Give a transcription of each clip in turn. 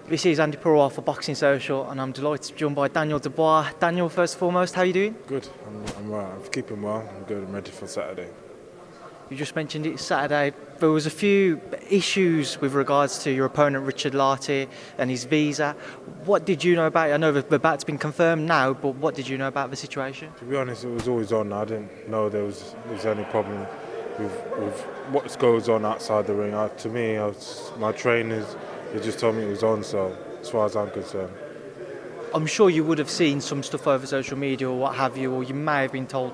This is Andi Purewal for Boxing Social, and I'm delighted to be joined by Daniel Dubois. Daniel, first and foremost, how are you doing? Good. I'm right. I'm keeping well. I'm good. I'm ready for Saturday. You just mentioned it Saturday. There was a few issues with regards to your opponent Richard Lartey and his visa. What did you know about it? I know the bout's been confirmed now, but what did you know about the situation? To be honest, it was always on. I didn't know there was any problem with what goes on outside the ring. To me, my trainers, they just told me it was on. So as far as I'm concerned. I'm sure you would have seen some stuff over social media or what have you, or you may have been told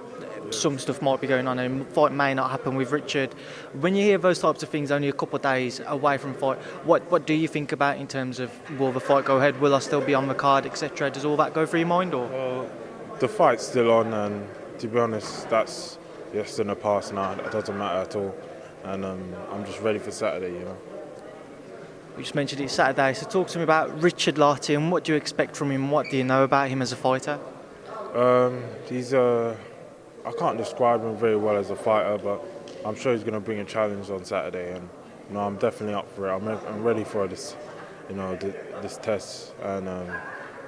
some stuff might be going on and the fight may not happen with Richard. When you hear those types of things only a couple of days away from fight, what do you think about in terms of will the fight go ahead, will I still be on the card, etc.? Does all that go through your mind? Or Well, the fight's still on, and to be honest, that's yes in the past now. It doesn't matter at all, and I'm just ready for Saturday. you just mentioned it's Saturday, so talk to me about Richard Lartey and what do you expect from him? What do you know about him as a fighter? He's I can't describe him very well as a fighter, but I'm sure he's going to bring a challenge on Saturday, and I'm definitely up for it. I'm ready for this, this test, and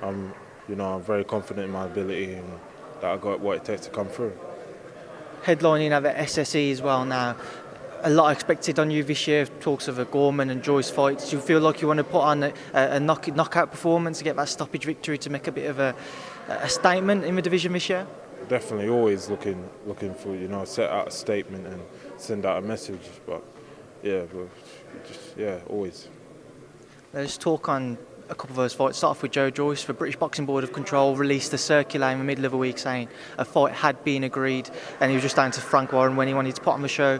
I'm very confident in my ability and that I got what it takes to come through. Headlining at the SSE as well now. A lot expected on you this year. Talks of a Gorman and Joyce fight. Do you feel like you want to put on a knockout performance to get that stoppage victory to make a bit of a statement in the division this year? Definitely, always looking for set out a statement and send out a message. But always. Let's talk on a couple of those fights. Start off with Joyce. The British Boxing Board of Control released a circular in the middle of the week saying a fight had been agreed, and he was just down to Frank Warren when he wanted to put on the show.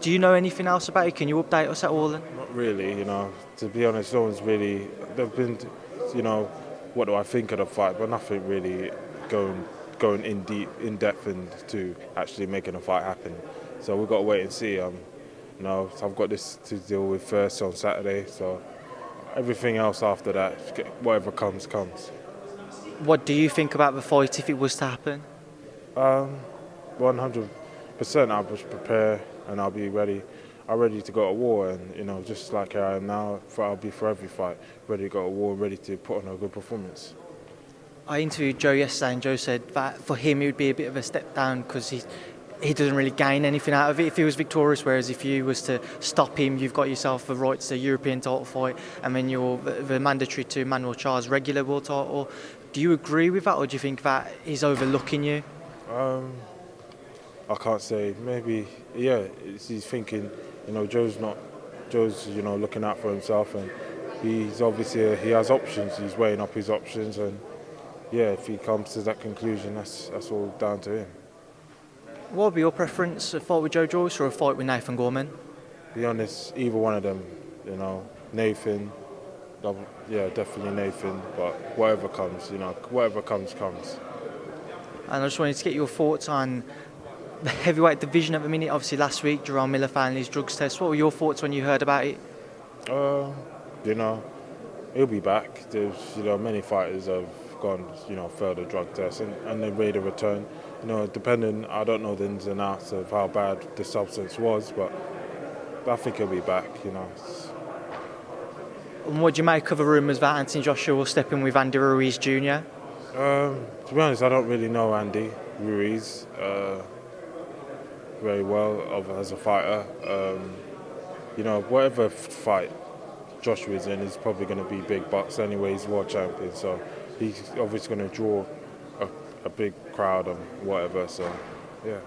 Do you know anything else about it? Can you update us at all? Then? Not really. To be honest, no one's really. There've been, what do I think of the fight, but nothing really going in depth into actually making a fight happen. So we've got to wait and see. So I've got this to deal with first on Saturday. So everything else after that, whatever comes. What do you think about the fight if it was to happen? 100%. I'll just prepare and I'll be ready. I'm ready to go to war, and just like I am now, I'll be for every fight, ready to go to war, ready to put on a good performance. I interviewed Joe yesterday, and Joe said that for him it would be a bit of a step down because he doesn't really gain anything out of it if he was victorious, whereas if you was to stop him, you've got yourself the rights to a European title fight, and then you're the mandatory to Manuel Charles regular world title. Do you agree with that, or do you think that he's overlooking you? I can't say. Maybe, yeah. He's thinking, Joe's looking out for himself, and he's obviously he has options. He's weighing up his options, and if he comes to that conclusion, that's all down to him. What would be your preference, a fight with Joyce or a fight with Nathan Gorman? Be honest, either one of them. Nathan. Definitely Nathan. But whatever comes. And I just wanted to get your thoughts on the heavyweight division at the minute. Obviously last week Jarrell Miller failed his drugs test. What were your thoughts when you heard about it? He'll be back. There's many fighters have gone, failed a drug test and they made a return. Depending, I don't know the ins and outs of how bad the substance was, but I think he'll be back. And what do you make of the rumours that Anthony Joshua will step in with Andi Ruiz Jr.? To be honest, I don't really know Andi Ruiz very well as a fighter. Whatever fight Joshua is in, he's probably going to be big bucks anyway. He's world champion, so he's obviously going to draw a big crowd and whatever. So, yeah.